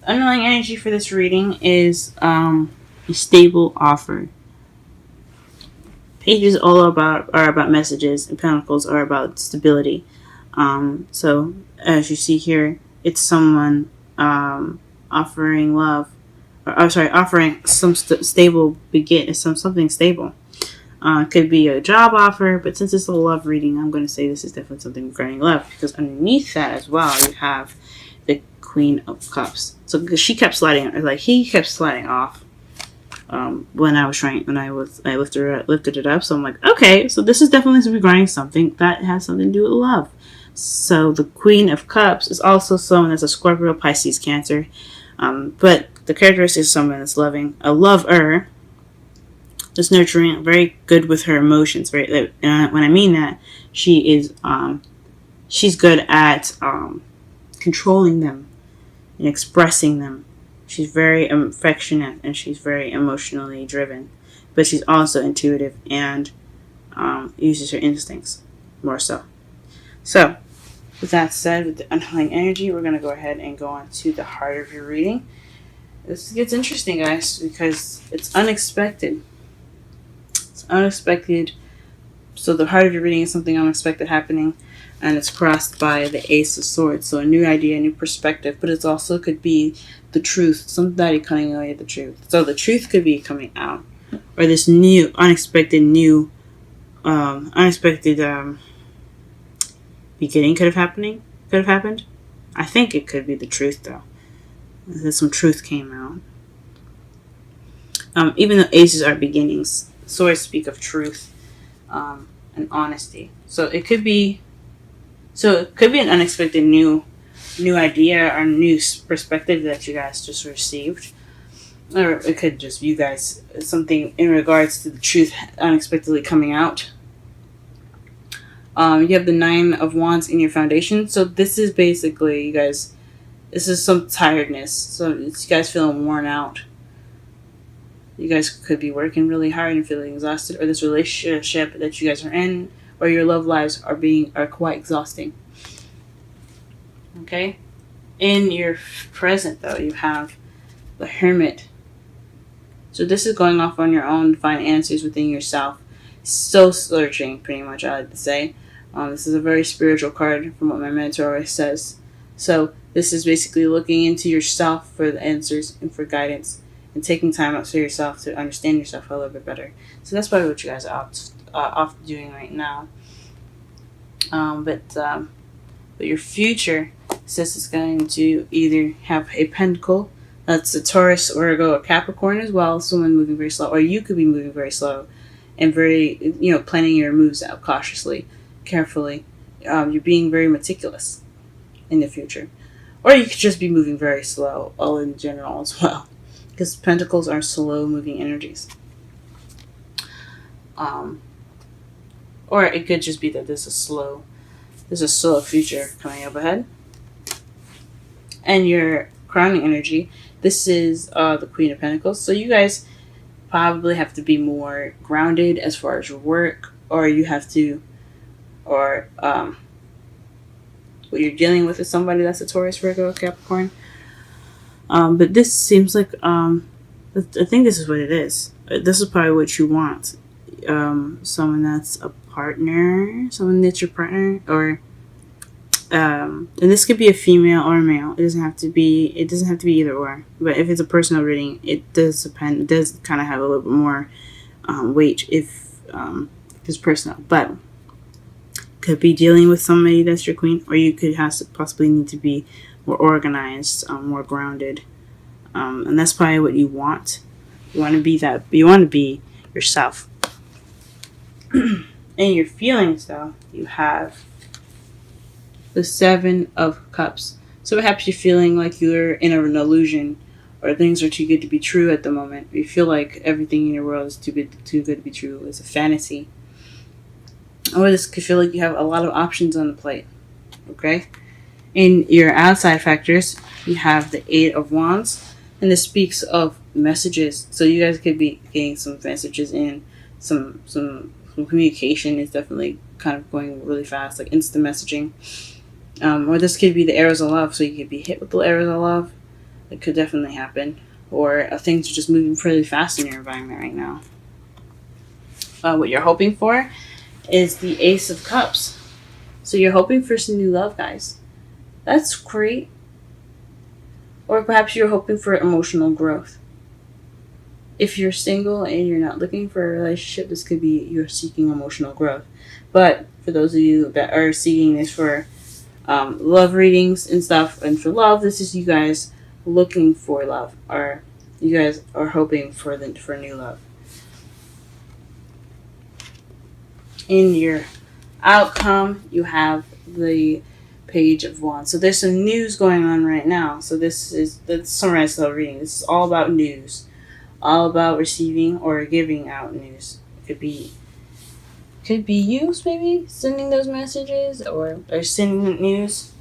underlying energy for this reading is a stable offer. Pages are about messages, and pentacles are about stability. So as you see here, it's someone offering love, offering some stable something stable. It could be a job offer, but since it's a love reading, I'm going to say this is definitely something regarding love, because underneath that as well, you have the Queen of Cups. So he kept sliding off when I lifted it up. So I'm like, okay, so this is definitely regarding something that has something to do with love. So the Queen of Cups is also someone that's a Scorpio, Pisces, Cancer, but the characteristic is someone that's loving, a lover, just nurturing, very good with her emotions. When I mean that, she's good at controlling them and expressing them. She's very affectionate and she's very emotionally driven, but she's also intuitive and uses her instincts more so. So, with that said, with the underlying energy, we're going to go ahead and go on to the heart of your reading. This gets interesting, guys, because it's unexpected. Unexpected. So the heart of your reading is something unexpected happening, and it's crossed by the Ace of Swords. So a new idea, a new perspective, but it also could be the truth. Somebody coming away with the truth. So the truth could be coming out, or this new, unexpected beginning could have happened. I think it could be the truth, though. That some truth came out. Even though aces are beginnings, swords speak of truth and honesty. So it could be an unexpected new idea or new perspective that you guys just received, or it could just be you guys something in regards to the truth unexpectedly coming out. You have the Nine of Wands in your foundation. So this is basically, you guys, this is some tiredness. So it's you guys feeling worn out. You guys could be working really hard and feeling exhausted, or this relationship that you guys are in, or your love lives are quite exhausting. Okay? In your present, though, you have the Hermit. So this is going off on your own to find answers within yourself. Still searching, pretty much, I like to say. This is a very spiritual card from what my mentor always says. So this is basically looking into yourself for the answers and for guidance, and taking time out for yourself to understand yourself a little bit better. So that's probably what you guys are off doing right now. But your future says it's going to either have a pentacle, that's a Taurus, Virgo, or Capricorn as well, someone moving very slow, or you could be moving very slow and very, planning your moves out cautiously, carefully. You're being very meticulous in the future. Or you could just be moving very slow, all in general as well. Because pentacles are slow moving energies. Or it could just be that there's a slow future coming up ahead. And your crowning energy, this is the Queen of Pentacles. So you guys probably have to be more grounded as far as your work, or you have to, or what you're dealing with is somebody that's a Taurus, Virgo, or Capricorn. But this seems like, I think this is what it is. This is probably what you want. Someone that's a partner, someone that's your partner, or, and this could be a female or a male. It doesn't have to be either or. But if it's a personal reading, it does depend. It does kind of have a little bit more weight if it's personal. But could be dealing with somebody that's your queen, or you could possibly need to be more organized, more grounded, and that's probably what you want. You want to be that. You want to be yourself. In your feelings, though, you have the Seven of Cups. So perhaps you're feeling like you're in an illusion, or things are too good to be true at the moment. You feel like everything in your world is too good to be true. It's a fantasy. Or this could feel like you have a lot of options on the plate. Okay? In your outside factors, you have the Eight of Wands, and this speaks of messages. So you guys could be getting some messages in, some communication is definitely kind of going really fast, like instant messaging. Or this could be the arrows of love, so you could be hit with the arrows of love. It could definitely happen. Or things are just moving pretty fast in your environment right now. What you're hoping for is the Ace of Cups. So you're hoping for some new love, guys. That's great. Or perhaps you're hoping for emotional growth. If you're single and you're not looking for a relationship, this could be you're seeking emotional growth. But for those of you that are seeking this for love readings and stuff, and for love, this is you guys looking for love, or you guys are hoping for new love. In your outcome, you have the Page of Wands. So there's some news going on right now. So that's summarize the reading. This is all about news, all about receiving or giving out news. It could be you maybe sending those messages or sending news,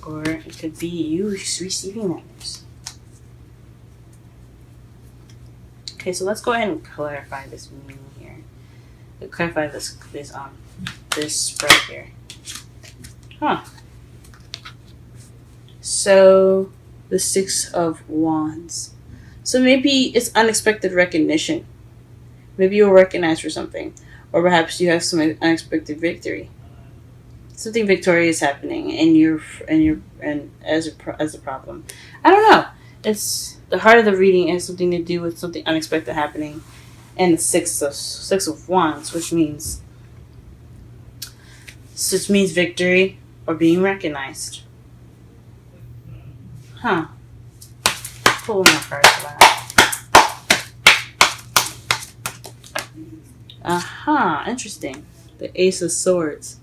or it could be you receiving that news. Okay, so let's go ahead and clarify this meaning here. Clarify this spread here. So the Six of Wands. So maybe it's unexpected recognition. Maybe you're recognized for something, or perhaps you have some unexpected victory. Something victorious happening, and as a problem. I don't know. It's the heart of the reading has something to do with something unexpected happening, and the Six of Wands, which means victory or being recognized. Pull more cards for that. Interesting. The Ace of Swords.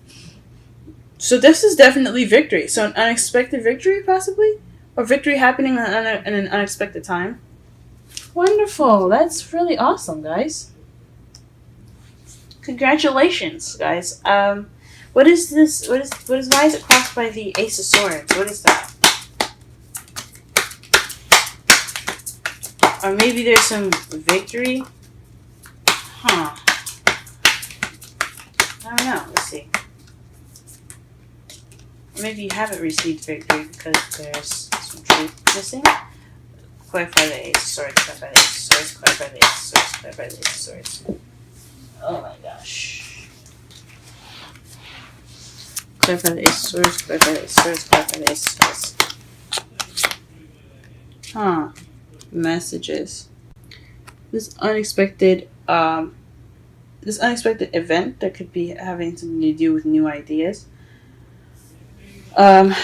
So this is definitely victory. So an unexpected victory, possibly? Or victory happening in an unexpected time. Wonderful. That's really awesome, guys. Congratulations, guys. What is this? Why is it crossed by the Ace of Swords? What is that? Or maybe there's some victory? I don't know. Let's see. Or maybe you haven't received victory because there's some truth missing. Clarify the Ace of Swords. Clarify the Ace of Swords. Clarify the Ace of Swords. Clarify the Ace of Swords. Oh my gosh. Clarify the Ace of Swords. Clarify the Ace of Swords. Clarify the Ace of Swords. Messages. This unexpected event that could be having something to do with new ideas. And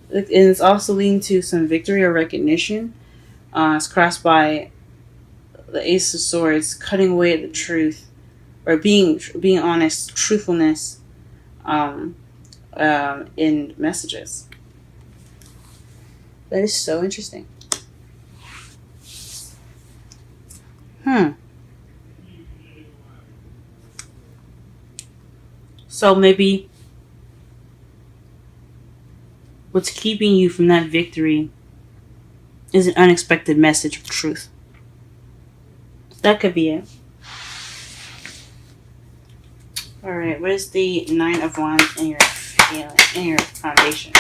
it's also leading to some victory or recognition. It's crossed by the Ace of Swords, cutting away at the truth, or being honest, truthfulness, in messages. That is so interesting. So maybe what's keeping you from that victory is an unexpected message of truth. That could be it. Alright, what is the Nine of Wands in your foundation?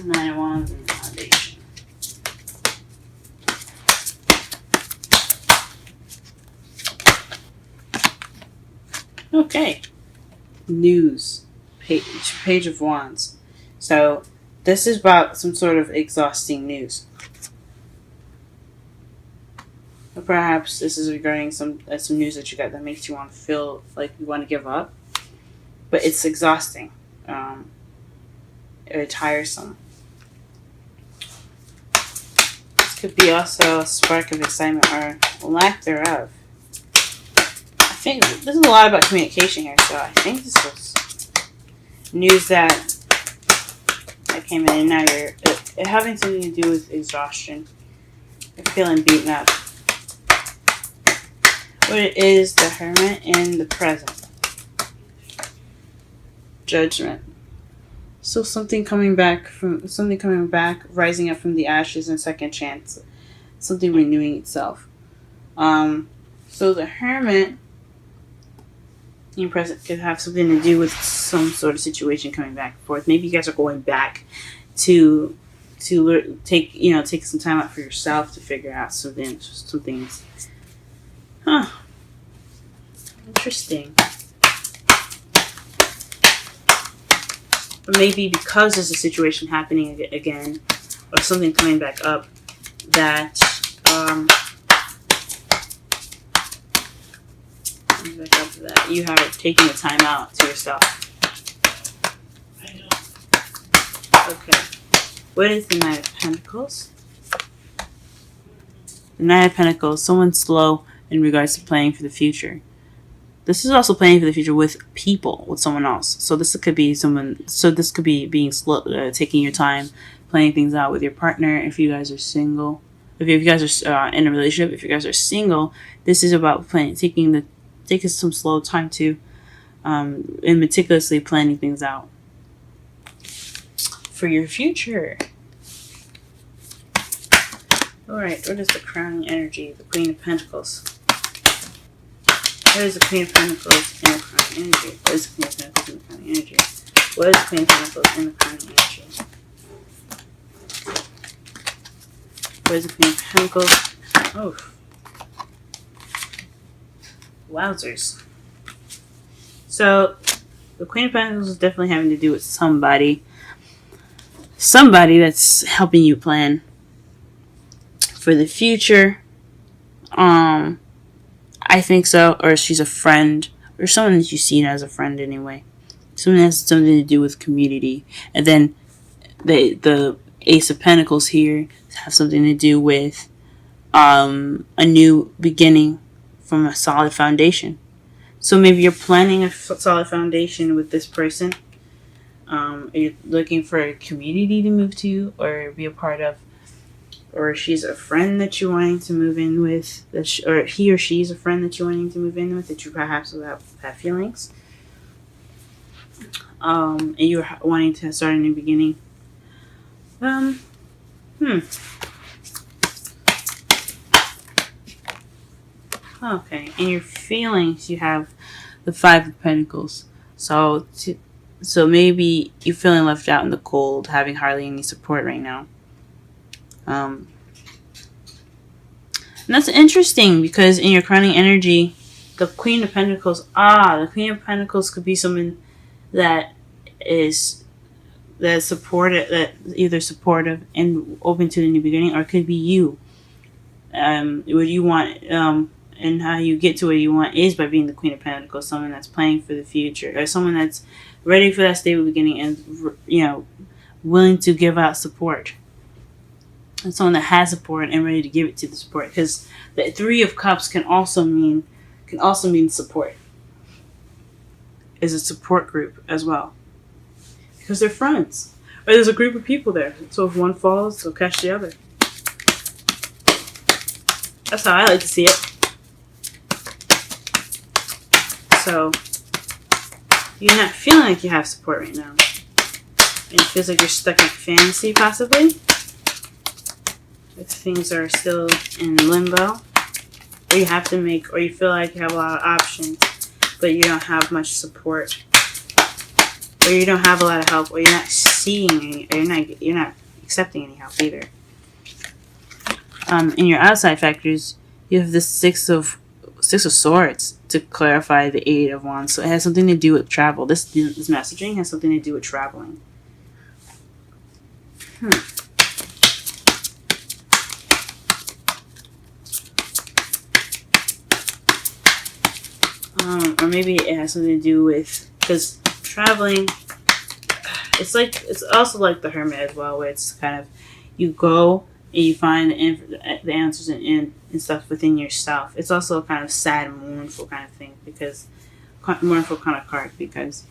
Nine of Wands in your foundation. Okay. News. Page of Wands. So this is about some sort of exhausting news. Or perhaps this is regarding some news that you got that makes you want to feel like you want to give up. But it's exhausting. Or tiresome. This could be also a spark of excitement or lack thereof. I think this is a lot about communication here, so I think this was news that came in, and now you're having something to do with exhaustion. You're feeling beaten up. What it is, the Hermit in the present. Judgment. So something coming back, rising up from the ashes, and second chance. Something renewing itself. So the Hermit Your present could have something to do with some sort of situation coming back and forth. Maybe you guys are going back to take some time out for yourself to figure out some things. Huh. Interesting. Or maybe because there's a situation happening again, or something coming back up, that you have taken the time out to yourself. Okay. What is the Knight of Pentacles? The Knight of Pentacles, someone slow in regards to planning for the future. This is also planning for the future with people, with someone else. So this could be being slow, taking your time, planning things out with your partner. If you guys are single, if you guys are in a relationship, if you guys are single, this is about taking some slow time to, and meticulously planning things out for your future. All right, what is the crowning energy? The Queen of Pentacles. What is the Queen of Pentacles in the crowning energy? What is the Queen of Pentacles in the crowning energy? What is the Queen of Pentacles in the crowning energy? What is the Queen of Pentacles? Oh. Wowzers. So, the Queen of Pentacles is definitely having to do with somebody. Somebody that's helping you plan for the future. I think so. Or she's a friend. Or someone that you see as a friend anyway. Someone that has something to do with community. And then the Ace of Pentacles here have something to do with a new beginning from a solid foundation. So maybe you're planning a solid foundation with this person. Are you looking for a community to move to or be a part of? Or she's a friend that you're wanting to move in with, or he or she's a friend that you're wanting to move in with, that you perhaps have feelings. And you're wanting to start a new beginning. Okay, in your feelings, you have the Five of Pentacles. So maybe you're feeling left out in the cold, having hardly any support right now. And that's interesting because in your crowning energy, the Queen of Pentacles, the Queen of Pentacles could be someone that is supportive, that either supportive and open to the new beginning, or it could be you. What you want, and how you get to what you want is by being the Queen of Pentacles, someone that's planning for the future, or someone that's ready for that stable beginning and willing to give out support. And someone that has support and ready to give it to the support, because the Three of Cups can also mean support. Is a support group as well, because they're friends, or there's a group of people there. So if one falls, they'll catch the other. That's how I like to see it. So you're not feeling like you have support right now, and it feels like you're stuck in fantasy, possibly. If things are still in limbo, or you have to make, or you feel like you have a lot of options, but you don't have much support, or you don't have a lot of help, or you're not seeing any, or you're not accepting any help either. In your outside factors, you have the Six of Swords to clarify the Eight of Wands. So it has something to do with travel. This messaging has something to do with traveling. Or maybe it has something to do with, because traveling, it's also like the Hermit as well, where it's kind of, you go and you find the answers and stuff within yourself. It's also a kind of sad, mournful kind of thing, mournful kind of card, because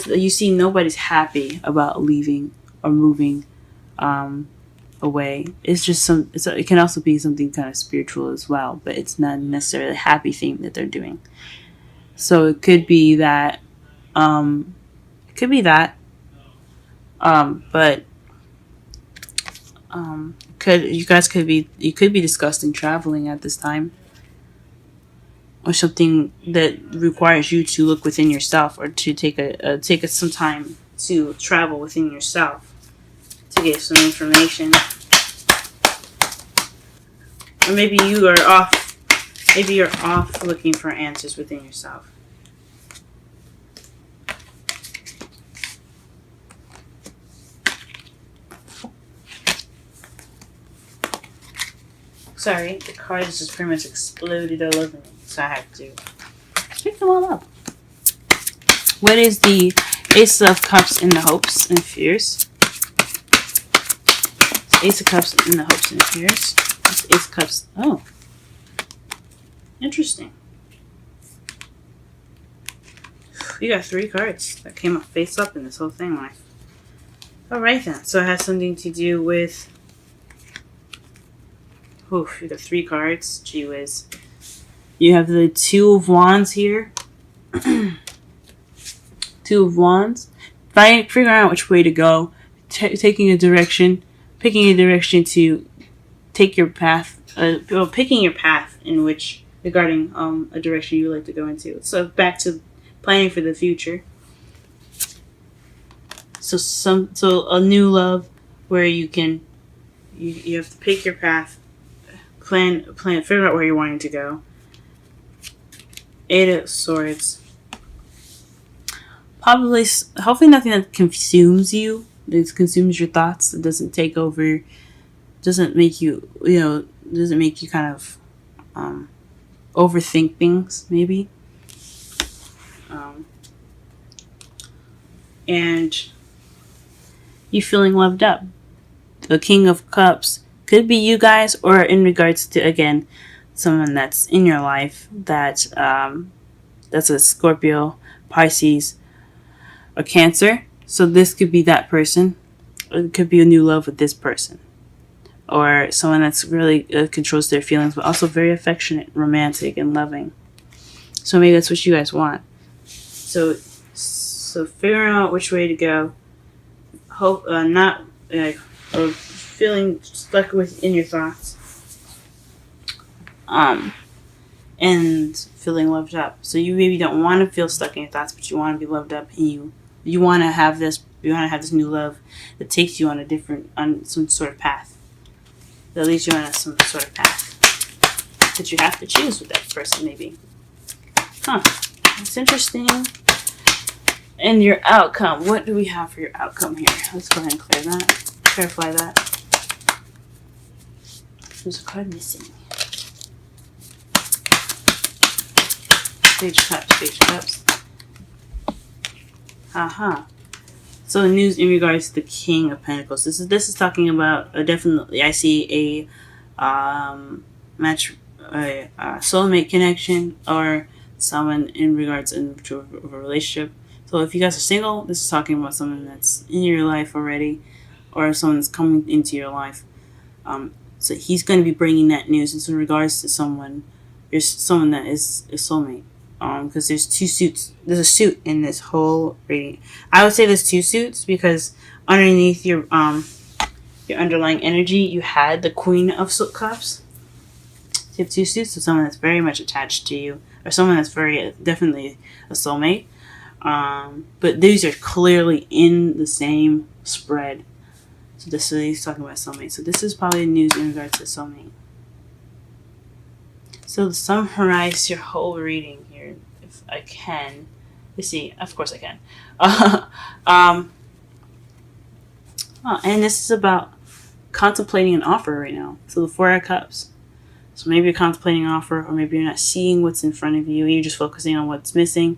you see nobody's happy about leaving or moving away. It's just it can also be something kind of spiritual as well, but it's not necessarily a happy thing that they're doing. So it could be that, but you could be discussing traveling at this time. or something that requires you to look within yourself, or to take some time to travel within yourself to get some information. Or maybe you are off. Maybe you're off looking for answers within yourself. Sorry, the cards just pretty much exploded all over me, so I have to pick them all up. What is the Ace of Cups in the hopes and fears? Ace of Cups in the hopes and fears. Ace of Cups. Oh. Interesting. You got 3 cards that came up face up in this whole thing. Alright then. So it has something to do with... Oof, you got 3 cards. Gee whiz. You have the 2 of Wands here. 2 of Wands. Figuring out which way to go. Taking a direction. Picking a direction to take your path. Picking your path in which... regarding a direction you would like to go into. So back to planning for the future. So a new love where you can you have to pick your path, plan, figure out where you're wanting to go. 8 of Swords. Probably, hopefully nothing that consumes you, that consumes your thoughts, that doesn't take over, doesn't make you, doesn't make you kind of overthink things, maybe. And you feeling loved up. The King of Cups could be you guys, or in regards to, again, someone that's in your life that's a Scorpio, Pisces, or Cancer. So this could be that person. It could be a new love with this person. Or someone that's really controls their feelings, but also very affectionate, romantic, and loving. So maybe that's what you guys want. So figuring out which way to go. Hope or feeling stuck within your thoughts. And feeling loved up. So you maybe don't want to feel stuck in your thoughts, but you want to be loved up, and you want to have this. You want to have this new love that takes you on some sort of path. That leads you on some sort of path that you have to choose with that person, maybe. That's interesting. And your outcome. What do we have for your outcome here? Let's go ahead and clear that. Clarify that. There's a card missing. Page Cups. So news in regards to the King of Pentacles. This is talking about definitely. I see a soulmate connection, or someone in regards to a relationship. So if you guys are single, this is talking about someone that's in your life already, or someone that's coming into your life. So he's going to be bringing that news. It's in regards to someone. There's someone that is a soulmate. Because there's 2 suits. There's a suit in this whole reading. I would say there's 2 suits because underneath your underlying energy, you had the Queen of Cups. So you have 2 suits. So someone that's very much attached to you, or someone that's very definitely a soulmate. But these are clearly in the same spread. So he's talking about soulmate. So this is probably news in regards to soulmate. So to summarize your whole reading here, if I can. Let's see. Of course I can. And this is about contemplating an offer right now. So the 4 of Cups. So maybe you're contemplating an offer, or maybe you're not seeing what's in front of you. You're just focusing on what's missing.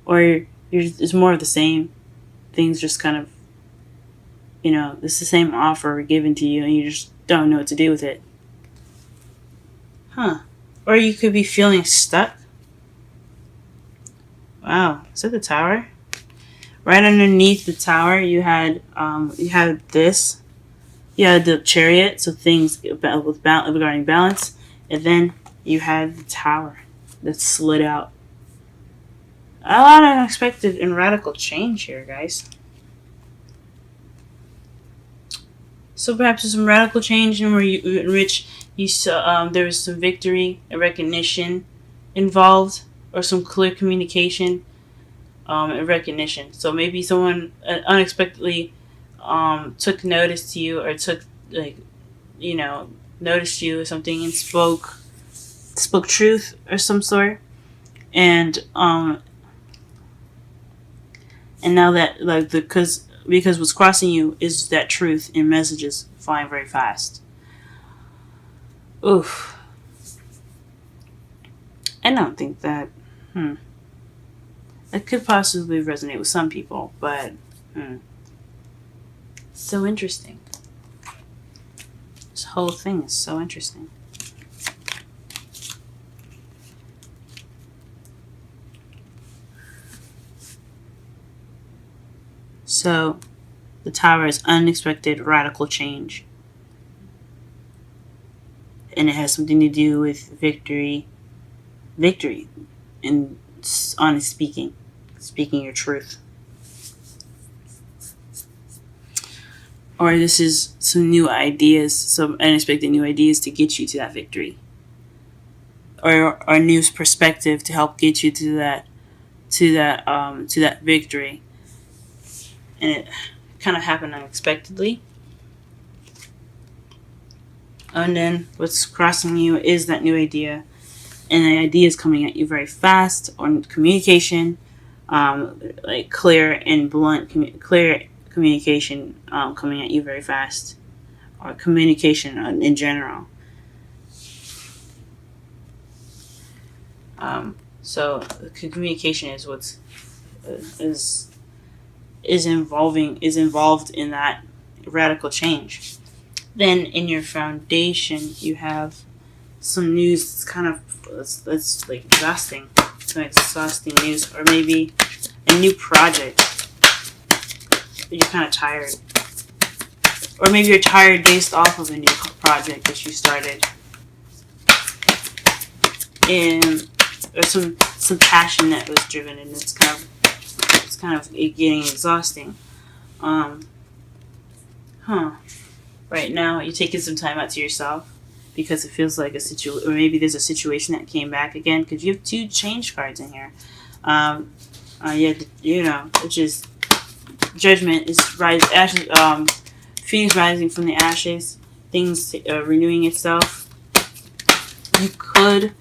Or it's more of the same. Things just kind of, it's the same offer given to you, and you just don't know what to do with it. Or you could be feeling stuck. Wow, is that the Tower? Right underneath the Tower, you had this. You had the Chariot, so things regarding balance, and then you had the Tower that slid out. A lot of unexpected and radical change here, guys. So perhaps there's some radical change in which you saw there was some victory, a recognition, involved, or some clear communication and recognition. So maybe someone unexpectedly took notice to you, or took, like, you know, noticed you or something, and spoke truth or some sort. And now that, like, because what's crossing you is that truth in messages flying very fast. Oof. I don't think that. It could possibly resonate with some people, but so interesting. This whole thing is so interesting. So, the Tower is unexpected radical change. And it has something to do with victory, and honest speaking your truth. Or this is some new ideas, some unexpected new ideas to get you to that victory. Or a new perspective to help get you to that victory. And it kind of happened unexpectedly. And then what's crossing you is that new idea. And the idea is coming at you very fast, on communication, like clear and blunt, clear communication coming at you very fast, or communication in general. So communication is what's is involved in that radical change. Then in your foundation, you have some news that's like exhausting. Some exhausting news, or maybe a new project. You're kind of tired, or maybe you're tired based off of a new project that you started, and or some passion that was driven, and it's kind of getting exhausting. Right now, you're taking some time out to yourself because it feels like or maybe there's a situation that came back again, because you have 2 change cards in here. Which is Judgment is Phoenix rising from the ashes, things renewing itself. You could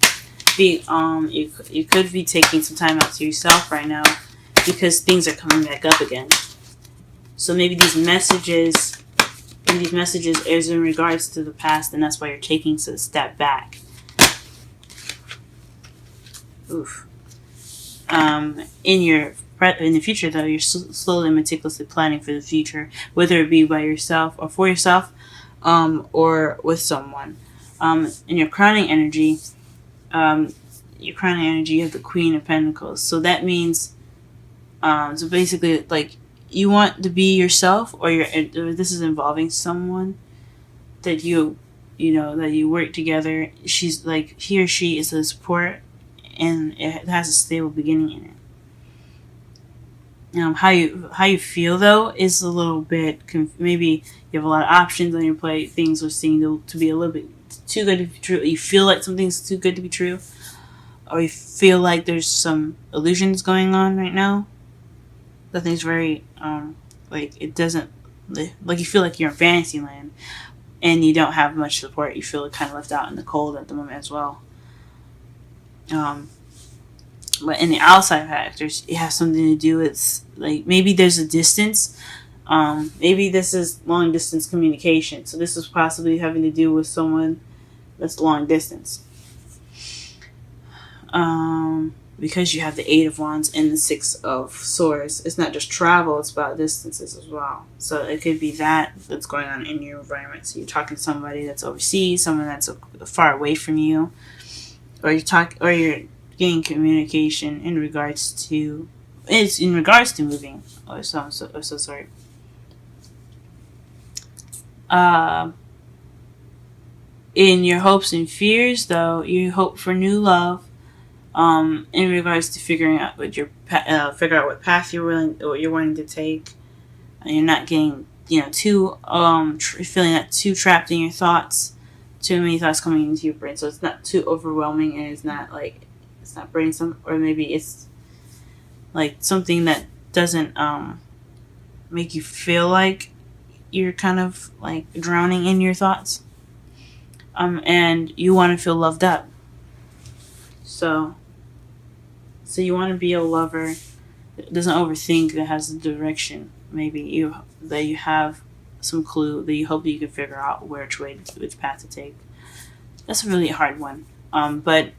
be you could be taking some time out to yourself right now, because things are coming back up again. So maybe these messages is in regards to the past, and that's why you're taking a step back. Oof. In the future, though, you're slowly and meticulously planning for the future, whether it be by yourself or for yourself, or with someone. In your crowning energy, you have the Queen of Pentacles. So that means, so basically, like, you want to be yourself, or this is involving someone that that you work together. She's like, he or she is a support, and it has a stable beginning in it. How you feel, though, is a little bit maybe you have a lot of options on your plate. Things are seen to be a little bit too good to be true. You feel like something's too good to be true, or you feel like there's some illusions going on right now. Nothing's very like, it doesn't, like, you feel like you're in fantasy land and you don't have much support. You feel kind of left out in the cold at the moment as well. But in the outside factors, it has something to do with, like, maybe there's a distance. Maybe this is long distance communication. So this is possibly having to do with someone that's long distance. Because you have the 8 of Wands and the 6 of Swords. It's not just travel, it's about distances as well. So it could be that's going on in your environment. So you're talking to somebody that's overseas, someone that's far away from you, or you're getting communication in regards to moving, or some sort. In your hopes and fears, though, you hope for new love. In regards to figuring out what path you're wanting to take, and you're not getting too feeling that too trapped in your thoughts, too many thoughts coming into your brain. So it's not too overwhelming, and it's not like it's not bringing some, or maybe it's like something that doesn't make you feel like you're kind of like drowning in your thoughts, and you want to feel loved up. So you want to be a lover that doesn't overthink, that has a direction. Maybe you have some clue that you hope that you can figure out which path to take. That's a really hard one. But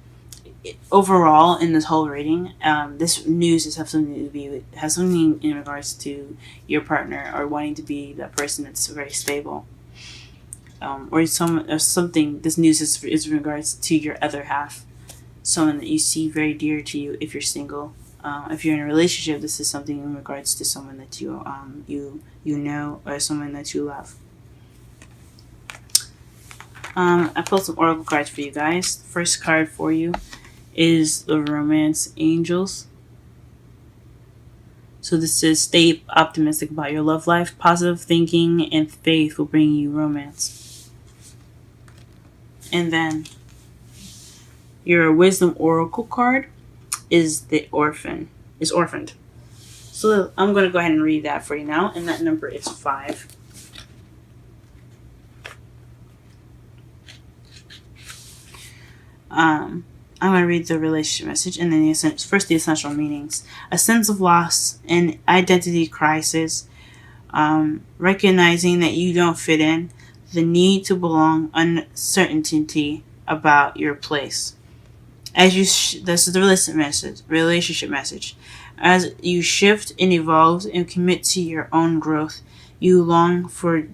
overall, in this whole reading, this news has something in regards to your partner, or wanting to be that person that's very stable, or something. This news is in regards to your other half, someone that you see very dear to you. If you're single, if you're in a relationship, this is something in regards to someone that you know, or someone that you love. I pulled some oracle cards for you guys. The first card for you is the Romance Angels. So this says, stay optimistic about your love life. Positive thinking and faith will bring you romance. And then your Wisdom Oracle card is the Orphaned. So I'm going to go ahead and read that for you now. And that number is 5. I'm going to read the relationship message, and then the essential meanings. A sense of loss and identity crisis, recognizing that you don't fit in, the need to belong, uncertainty about your place. As you, this is the relationship message. As you shift and evolve and commit to your own growth, you long for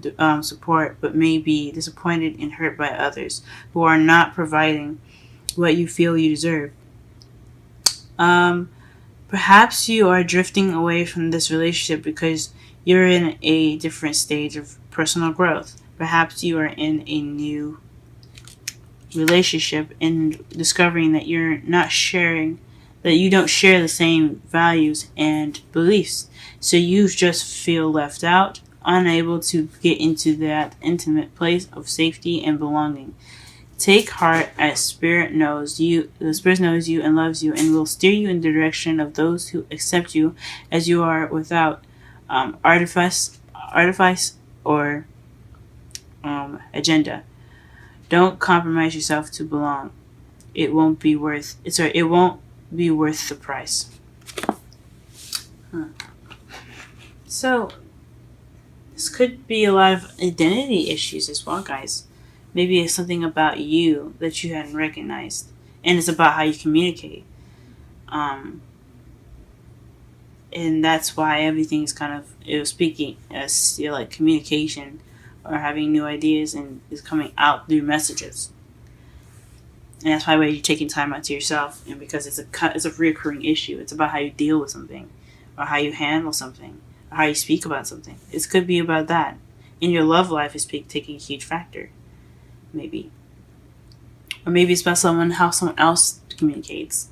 support, but may be disappointed and hurt by others who are not providing what you feel you deserve. Perhaps you are drifting away from this relationship because you're in a different stage of personal growth. Perhaps you are in a new relationship and discovering that you don't share the same values and beliefs. So you just feel left out, unable to get into that intimate place of safety and belonging. Take heart, as Spirit knows you. The Spirit knows you and loves you, and will steer you in the direction of those who accept you as you are, without artifice or agenda. Don't compromise yourself to belong. It won't be worth the price. So this could be a lot of identity issues as well, guys. Maybe it's something about you that you hadn't recognized, and it's about how you communicate. And that's why everything's kind of speaking as like communication, or having new ideas, and is coming out through messages. And that's why you're taking time out to yourself, and because it's a reoccurring issue. It's about how you deal with something, or how you handle something, or how you speak about something. It could be about that. And your love life is taking a huge factor. Maybe. Or maybe it's about how someone else communicates.